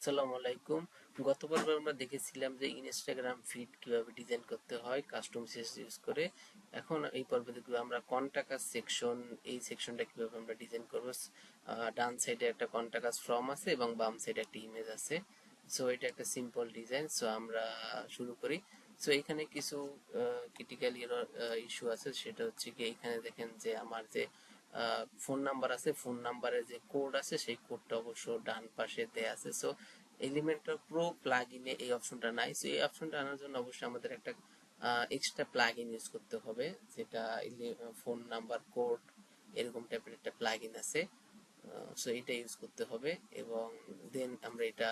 আসসালামু আলাইকুম। গত পর্বে আমরা দেখেছিলাম যে ইনস্টাগ্রাম ফিড কিভাবে ডিজাইন করতে হয় কাস্টম সিএসএস ইউজ করে। এখন এই পর্বে দেখব আমরা কন্টাক্ট সেকশন, এই সেকশনটা কিভাবে আমরা ডিজাইন করব। ডান সাইডে একটা কন্টাক্ট ফর্ম আছে এবং বাম সাইডে একটা ইমেজ আছে। সো এটা একটা সিম্পল ডিজাইন। সো আমরা শুরু করি। সো এখানে কিছু ক্রিটিক্যাল ইস্যু আছে, সেটা হচ্ছে কি এখানে দেখেন যে আমার যে ফোন নাম্বার আছে, ফোন নাম্বারের যে কোড আছে সেই কোডটা অবশ্য ডান পাশে দেয়া আছে। সো এলিমেন্টর প্রো প্লাগইনে এই অপশনটা নাই। সো এই অপশনটা আনার জন্য অবশ্যই আমাদের একটা এক্সট্রা প্লাগইন ইউজ করতে হবে, যেটা ফোন নাম্বার কোড এরকম টাইপের একটা প্লাগইন আছে। সো এটা ইউজ করতে হবে এবং দেন আমরা এটা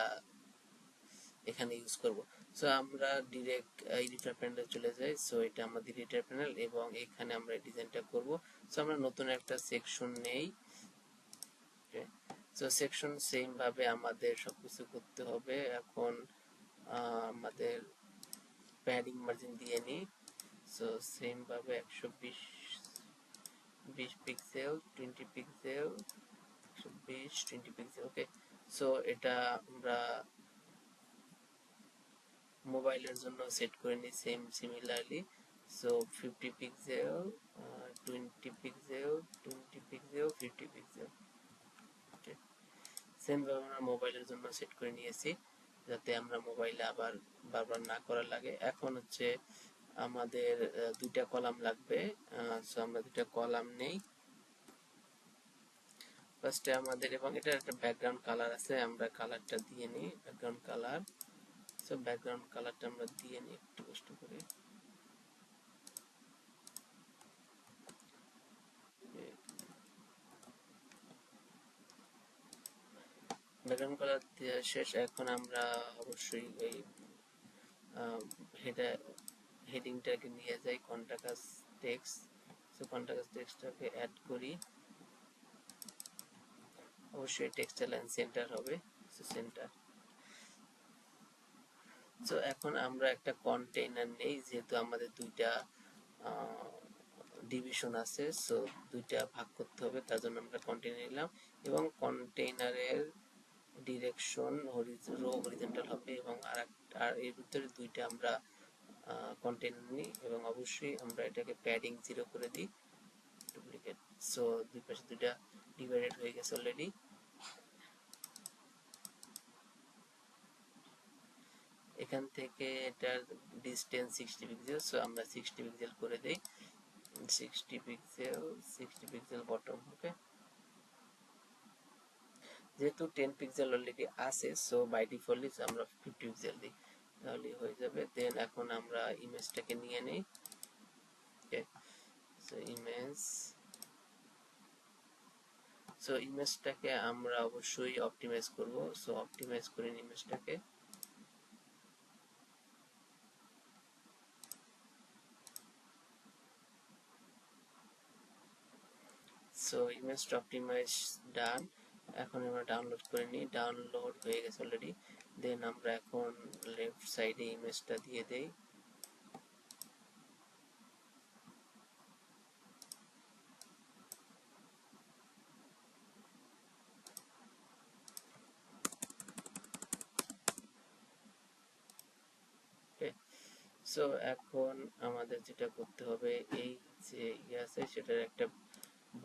এখানে ইউজ করব। সো আমরা ডিরেক্ট এডিটর প্যানেলে চলে যাই। সো এটা আমাদের এডিটর প্যানেল এবং এখানে আমরা ডিজাইনটা করব। সো আমরা নতুন একটা সেকশন নেই। সো সেকশন সেম ভাবে আমাদের সবকিছু করতে হবে। এখন আমাদের প্যাডিং মার্জিন দিয়ে নিই। সো সেম ভাবে 120 pixel, 20 pixel, 120, 20 pixel. Okay. So এটা আমরা মোবাইলের জন্য সেট করে নিই same similarly. So 50 pixel, 20 pixel, 20 pixel, 50 pixel. Okay, same ভাবে আমরা মোবাইলের জন্য সেট করে নিয়েছি, যাতে আমরা মোবাইলে আবার বারবার না করা লাগে। এখন হচ্ছে আমাদের দুইটা কলাম লাগবে। সো আমরা দুইটা কলাম নেই ফার্স্টে আমাদের, এবং এটার একটা ব্যাকগ্রাউন্ড কালার আছে, আমরা কালারটা দিয়ে নিই ব্যাকগ্রাউন্ড কালার। সো ব্যাকগ্রাউন্ড কালারটা আমরা দিয়ে নিই একটু কষ্ট করে। ব্যাকগ্রাউন্ড কালার দেওয়া শেষ। এখন আমরা অবশ্যই এই হেডিংটাকে নিয়ে যাই কন্টাক্ট টেক্সট। সো কন্টাক্ট টেক্সটটাকে অ্যাড করি। অবশ্যই টেক্সট লাইন সেন্টার হবে। So centre. সো এখন আমরা একটা কন্টেইনার নেই, যেহেতু আমাদের দুইটা ডিভিশন আছে। সো দুইটা ভাগ করতে হবে, তার জন্য আমরা কন্টেইনার নিলাম এবং কন্টেইনারের ডিরেকশন রো হরিজন্টাল হবে এবং আর এর ভিতরে দুইটা আমরা কন্টেইনার নিই এবং অবশ্যই আমরা এটাকে প্যাডিং 0 করে দিই, ডুপ্লিকেট। সো দুই পাশে দুইটা ডিভাইডেড হয়ে গেছে অলরেডি। এখান থেকে এটার ডিসটেন্স 60 পিক্সেল। সো আমরা 60 পিক্সেল করে দেই। 60 পিক্সেল, 60 পিক্সেল বটম। ওকে, যেহেতু 10 পিক্সেল অলরেডি আছে, সো বাই ডিফল্টলি আমরা 50 পিক্সেল দিই, তাহলে হয়ে যাবে। দেন এখন আমরা ইমেজটাকে নিয়ে নেই। ওকে, সো ইমেজটাকে আমরা অবশ্যই অপটিমাইজ করব। সো অপটিমাইজ করে ইমেজটাকে। সো ইমেজটা অপটিমাইজ ডান। এখন আমরা ডাউনলোড করে নিই। ডাউনলোড হয়ে গেছে অলরেডি। দেন আমরা এখন লেফট সাইডে ইমেজটা দিয়ে দেই। সো এখন আমাদের যেটা করতে হবে, এই যে আছে সেটার একটা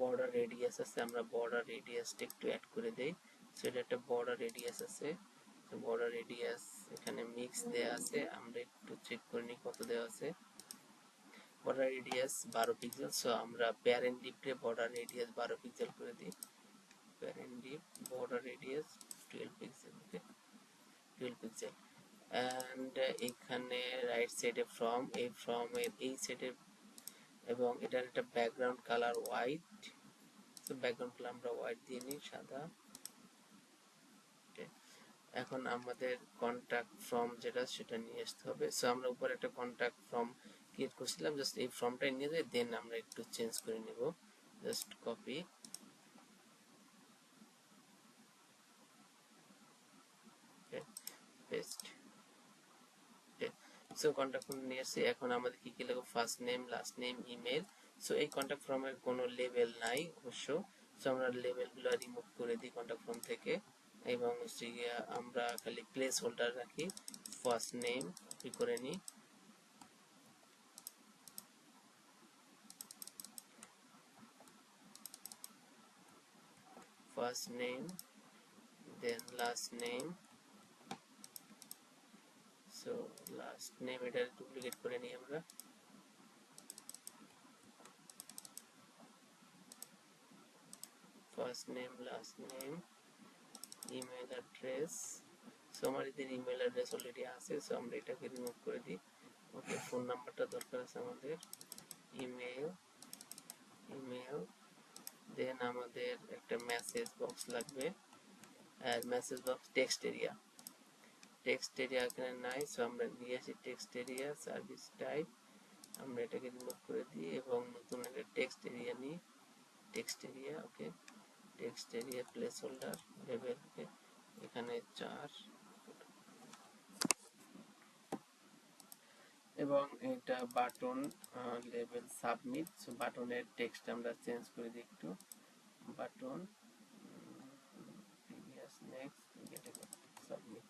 বর্ডার রেডিয়াস আছে, আমরা বর্ডার রেডিয়াসটা একটু অ্যাড করে দেই। সো এটা একটা বর্ডার রেডিয়াস আছে। তো বর্ডার রেডিয়াস এখানে মিক্স দেয়া আছে, আমরা একটু চেক করে নিই কত দেওয়া আছে। Border radius 12 pixel. সো আমরা প্যারেন্ট ডিপে বর্ডার রেডিয়াস 12 পিক্সেল করে দিই। Parent deep border radius 12 pixel. Okay, 12 pixel. And এখানে রাইট সাইডে ফ্রম, এই ফ্রমের এই সাইডে, এবং এটার একটা ব্যাকগ্রাউন্ড কালার হোয়াইট। তো ব্যাকগ্রাউন্ড কালার আমরা হোয়াইট দিয়ে নিই, সাদা। এখন আমাদের কন্টাক্ট ফর্ম যেটা, সেটা নিয়ে আসতে হবে। সো আমরা উপরে একটা কন্টাক্ট ফর্ম ক্রিয়েট করছিলাম, জাস্ট এই ফর্মটাই নিয়ে যাই। দেন আমরা একটু চেঞ্জ করে নিব, just copy, paste. So contact form নিয়ে আসছি। এখন আমাদের কি কি লাগবে, first name, last name, email. So এই কন্টাক্ট ফর্মের কোনো লেবেল নাই অবশ্য। সো আমরা লেবেলগুলো রিমুভ করে দিই কন্টাক্ট ফর্ম থেকে। এবং হচ্ছে গিয়া আমরা খালি প্লেস হোল্ডার রাখি, ফার্স্ট নেম কপি করে নিই, first name then last name, so last name এটা ডুপ্লিকেট করে নিই আমরা, first name last name, email address, so আমার এদের ইমেল অ্যাড্রেস অলরেডি আছে, সো আমরা এটাকে রিমুভ করে দিই। ওকে, ফোন নাম্বারটা দরকার আছে আমাদের, ইমেল, ইমেল, দেন আমাদের একটা মেসেজ বক্স লাগবে, আর message box text area, text area এখানে নাই, সো আমরা নিয়ে আসি টেক্সট এরিয়া, সার্ভিস টাইপ আমরা এটাকে রিমুভ করে দিই এবং নতুন একটা টেক্সট এরিয়া নিই, text area, okay, text area place holder লেভেল, ওকে, এখানে 4 এবং এটা বাটন লেভেল সাবমিট, সো বাটনের টেক্সট আমরা চেঞ্জ করে দিই একটু, button previous next submit,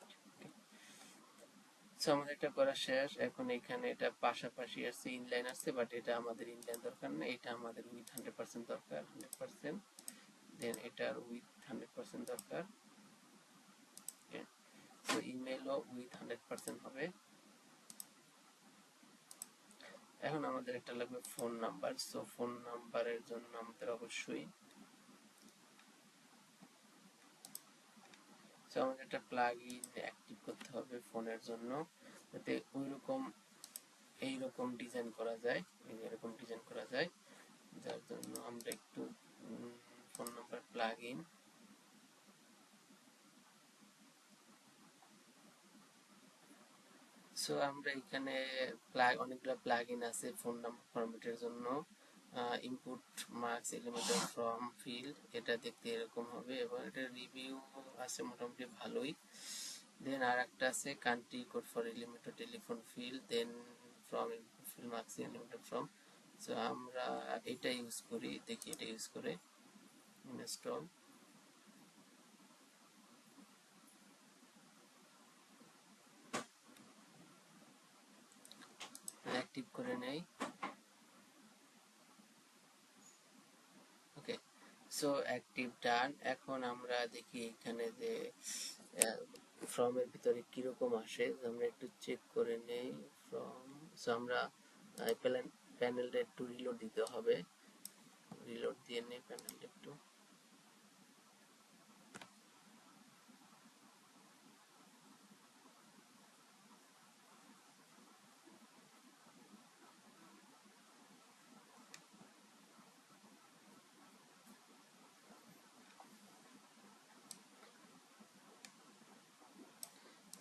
so আমাদের এটা করা শেষ। এখন এখানে এটা পাশাপাশি আছে, ইনলাইন আছে, বাট এটা আমাদের ইনলাইন দরকার না, এটা আমাদের উইথ 100% দরকার, 100%, দেন এটার উইথ 100% দরকার, ওকে, সো ইমেলও উইথ 100% হবে। এখন আমাদের একটা লাগবে ফোন নাম্বার, সো ফোন নাম্বারের জন্য আমাদের অবশ্যই আমাদের একটা প্লাগইন অ্যাক্টিভ করতে হবে ফোনের জন্য, যাতে ওইরকম এইরকম ডিজাইন করা যায়, এরকম ডিজাইন করা যায়, যার জন্য আমরা একটু ফোন নাম্বার প্লাগইন, সো আমরা এখানে অনেকগুলো প্লাগইন আছে ফোন নাম্বার ফরম্যাটের জন্য, input marks elemental from field, এটা দেখতে এরকম হবে এবং এটার রিভিউ আছে মোটামুটি ভালোই। দেন আর একটা আছে country code for elemental telephone field, then from input field marks elemental from, so আমরা এটা ইউজ করি, দেখি এটা ইউজ করে ইনস্টল, অ্যাক্টিভ করে নেই, ওকে, সো অ্যাক্টিভ ডান। এখন আমরা দেখি এখানে যে ফর্মের ভিতরে কিরকম আসে, আমরা একটু চেক করে নেই ফর্ম, সো আমরা প্যানেলটা একটু রিলোড দিতে হবে, রিলোড দিয়ে নেই প্যানেলটা একটু,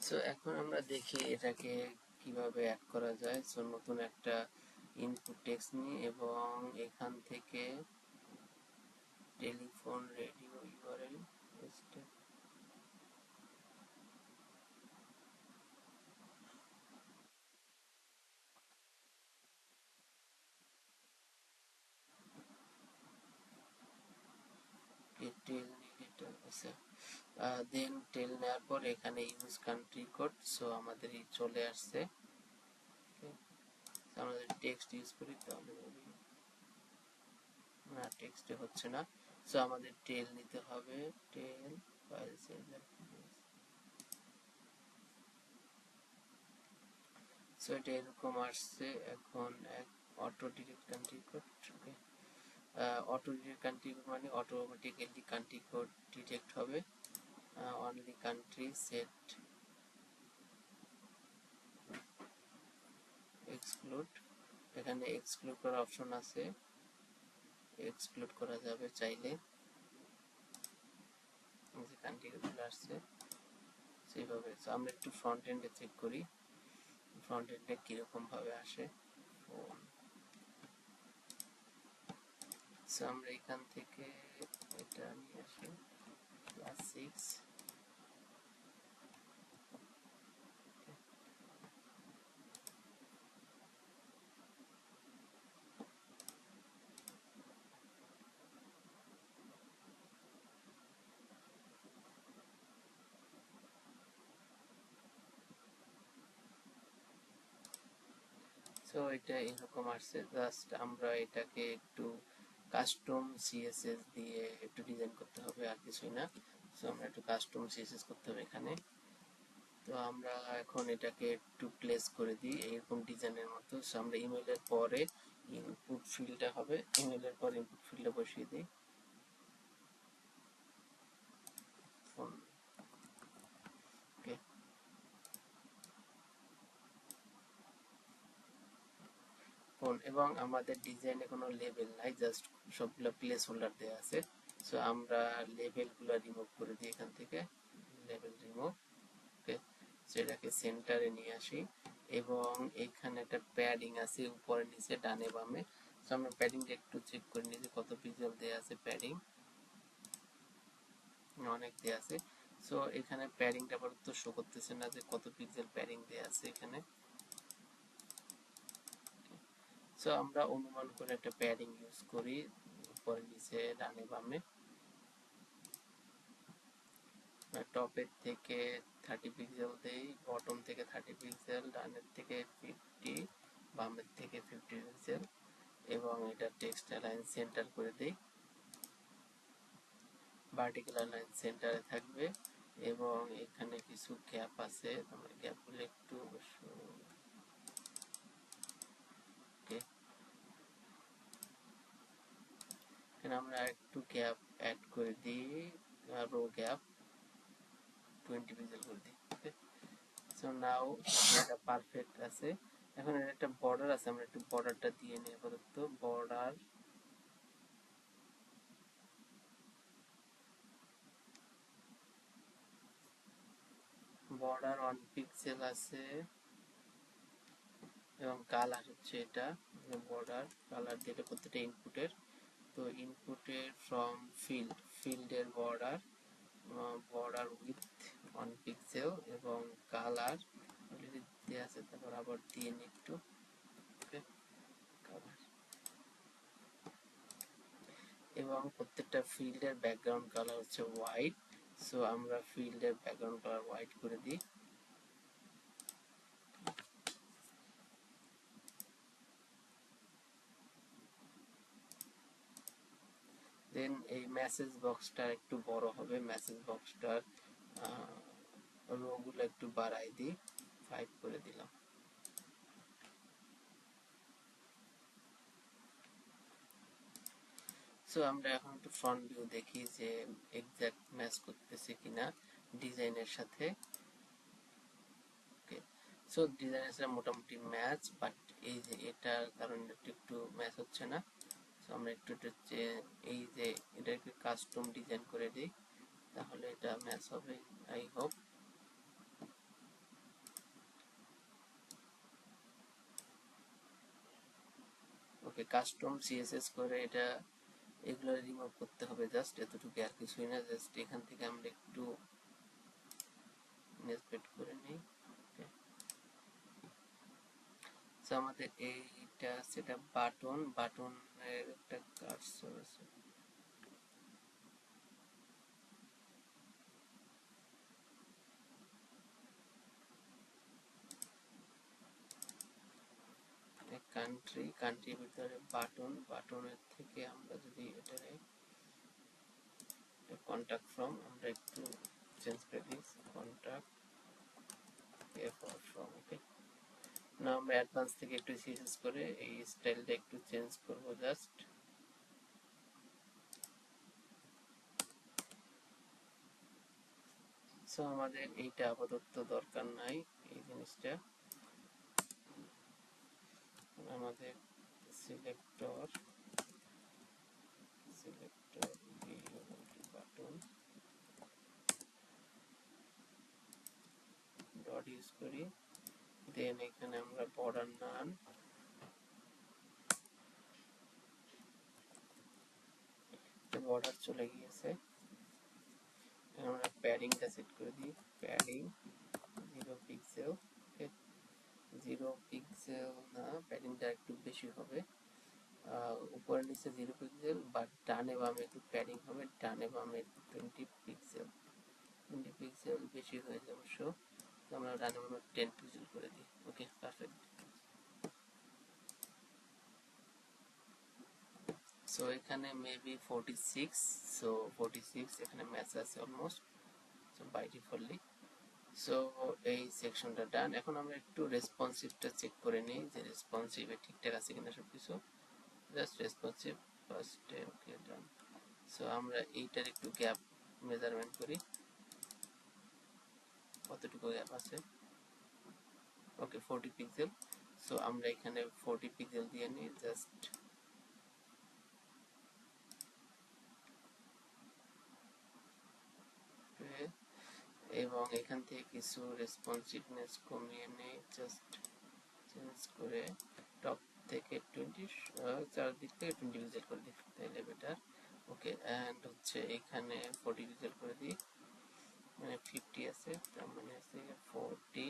সো এখন আমরা দেখি এটাকে কিভাবে অ্যাড করা যায়, সো নতুন একটা ইনপুট টেক্সট নিই এবং এখান থেকে টেলিফোন রেডিও ইউআরএল টেল এটা আছে, দেন টেল নেওয়ার পর এখানে ইউজ কান্ট্রি কোড, সো আমাদের এই চলে আসছে, আমাদের টেক্সট ইউজ করি তাহলে না, টেক্সটে হচ্ছে না, সো আমাদের টেল নিতে হবে, টেল ফাইল সেভার, সো এটা এরকম আসছে। এখন অটো ডিরেক্ট কান্ট্রি কোড, ওকে, অটো ডিরেক্ট কান্ট্রি কোড মানে অটোমেটিক্যালি কান্ট্রি কোড ডিটেক্ট হবে, অনলি কান্ট্রি সেট এক্সক্লুড, এখানে এক্সক্লুড করার অপশন আছে, এক্সক্লুড করা যাবে চাইলে, যে কান্ট্রি গুলো আসছে সেইভাবে। সো আমরা একটু ফ্রন্ট এন্ডে চেক করি ফ্রন্ট এন্ডে কিরকম ভাবে আসে ফোন, সো আমরা এখান থেকে এটা নিয়ে আসি +6, সো এটা এরকম আসছে, জাস্ট আমরা এটাকে একটু কাস্টম সিএসএস দিয়ে একটু ডিজাইন করতে হবে, আর কিছুই না। সো আমরা একটু কাস্টম সিএসএস করতে হবে এখানে। তো আমরা এখন এটাকে একটু প্লেস করে দিই এরকম ডিজাইনের মতো। সো আমরা ইমেলের পরে ইনপুট ফিল্ডটা হবে, ইমেলের পর ইনপুট ফিল্ডটা বসিয়ে দিই ফোন। ওকে, ফোন এবং আমাদের ডিজাইনে কোনো লেবেল নাই, জাস্ট সবগুলো প্লেস হোল্ডার দেওয়া আছে। সো আমরা লেবেলগুলো রিমুভ করে দিই এখান থেকে, লেবেল রিমুভ। ওকে, সেটাকে সেন্টারে নিয়ে আসি এবং এখানে একটা প্যাডিং আছে উপরে নিচে ডানে বামে। সো আমরা প্যাডিংটা একটু চেক করে নিই যে কত পিক্সেল দেওয়া আছে। প্যাডিং অনেক দেওয়া আছে। সো এখানে প্যাডিংটা আপাতত শো করতেছে না যে কত পিক্সেল প্যাডিং দেওয়া আছে এখানে। সো আমরা অনুমান করে একটা প্যাডিং ইউজ করি উপরে নিচে ডানে বামে। টপের থেকে 30 পিক্সেল দেই, বটম থেকে 30 পিক্সেল, ডানের থেকে 50, বামের থেকে 50 পিক্সেল এবং এটা টেক্সট অ্যালাইন সেন্টার করে দেই। ভার্টিক্যাল অ্যালাইন সেন্টারে থাকবে এবং এখানে কিছু গ্যাপ আছে, আমরা গ্যাপগুলো একটু ওকে, এখানে আমরা একটু গ্যাপ অ্যাড করে দিই, রো গ্যাপ 20 পিক্সেল করে দিই। ওকে, সো নাও এটা পারফেক্ট আছে। এখন এর একটা বর্ডার আছে, আমরা একটু বর্ডারটা দিয়ে নিই আপাতত। বর্ডার 1 পিক্সেল আছে এবং কালার হচ্ছে এটা বর্ডার কালার দিয়ে প্রত্যেকটা ইনপুটের। তো ইনপুটের ফ্রম ফিল্ডের বর্ডার উইথ 1 পিক্সেল এবং কালার অলরেডি দেওয়া আছে, তারপর আবার দিয়ে নিই একটু। ওকে, কালার এবং প্রত্যেকটা ফিল্ডের ব্যাকগ্রাউন্ড কালার হচ্ছে হোয়াইট। সো আমরা ফিল্ডের ব্যাকগ্রাউন্ড কালার হোয়াইট করে দিই। দেন এই মেসেজ বক্সটা একটু বড় হবে, মেসেজ বক্সটার রোগুলো একটু বাড়াই দিই, 5 করে দিলাম। সো আমরা এখন একটু ফ্রন্ট ভিউ দেখি যে এক্সাক্ট ম্যাচ করতেছে কিনা ডিজাইনের সাথে। ওকে, সো ডিজাইনের সাথে মোটামুটি ম্যাচ, বাট এই যে এটার কারণে একটু ম্যাচ হচ্ছে না। সো আমরা একটু এই যে এটা একটু কাস্টম ডিজাইন করে দিই, তাহলে এটা ম্যাচ হবে I hope. Okay, custom CSS করে এটা এগুলো রিমুভ করতে হবে, জাস্ট এতটুকু আর কিছুই না। জাস্ট এখান থেকে আমরা একটু নেসপেট করে নিই। সো আমাদের এইটা সেটা বাটনের একটা কার্সর আছে। কান্ট্রির ভিতরে বাটনের থেকে আমরা যদি এটারে কন্টাক্ট ফ্রম আমরা একটু চেঞ্জ করে দিই, কন্টাক্ট ফ্রম। ওকে, না আমরা অ্যাডভান্স থেকে একটু সিএসএস করে এই স্টাইলটা একটু চেঞ্জ করব জাস্ট। সো আমাদের এইটা আপাতত দরকার নাই এই জিনিসটা। আমাদের সিলেক্টর বাটন ডট ইউজ করি। দেন এখানে আমরা বর্ডার নান, বর্ডার চলে গিয়েছে। আমরা প্যাডিংটা সেট করে দিই, প্যাডিং 0 পিক্সেল। ওকে, 0 পিক্সেল না, প্যাডিংটা একটু বেশি হবে, উপরে নিচে 0 পিক্সেল, বাট ডানে বামে একটু প্যাডিং হবে, ডানে বামে 20 পিক্সেল। 20 পিক্সেল বেশি হয়ে যাবে অবশ্য, তো আমরা ডানে বামে 10 পিক্সেল করে দিই। ওকে, পারফেক্ট। এখানে মেবি 46, সো 46 এখানে ম্যাচ আছে almost, so by defaultly. So এই সেকশনটা ডান। এখন আমরা একটু রেসপন্সিভটা চেক করে নিই যে রেসপন্সিভে ঠিকঠাক আছে কিনা সবকিছু। জাস্ট রেসপন্সিভ ফার্স্টে, ওকে ডান। সো আমরা এইটার একটু গ্যাপ মেজারমেন্ট করি, কতটুকু গ্যাপ আছে। ওকে 40 পিক্সেল। সো আমরা এখানে 40 পিক্সেল দিয়ে নিই জাস্ট। এবং এখান থেকে কিছু রেসপন্সিভনেস কমিয়ে নেই, জাস্ট চেঞ্জ করে টপ থেকে 20, চারদিক থেকে 20 পিক্সেল করে দিই, তাহলে বেটার। ওকে, অ্যান্ড হচ্ছে এখানে 40 পিক্সেল করে দিই, মানে 50 আছে, তার মানে আছে 40,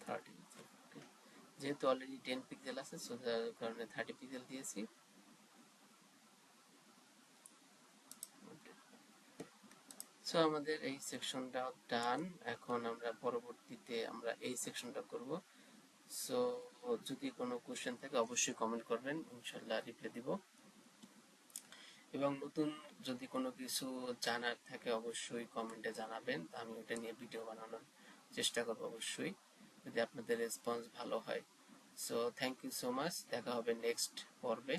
30 পিক্সেল। ওকে, যেহেতু অলরেডি 10 পিক্সেল আছে, সো যার কারণে 30 পিক্সেল দিয়েছি। সো আমাদের এই সেকশনটা ডান। এখন আমরা পরবর্তীতে আমরা এই সেকশনটা করব। সো যদি কোনো কোশ্চেন থাকে অবশ্যই কমেন্ট করবেন, ইনশাল্লাহ রিপ্লাই দিব। এবং নতুন যদি কোনো কিছু জানার থাকে অবশ্যই কমেন্টে জানাবেন, আমি ওটা নিয়ে ভিডিও বানানোর চেষ্টা করব অবশ্যই, যদি আপনাদের রেসপন্স ভালো হয়। So thank you so much, দেখা হবে নেক্সট পর্বে।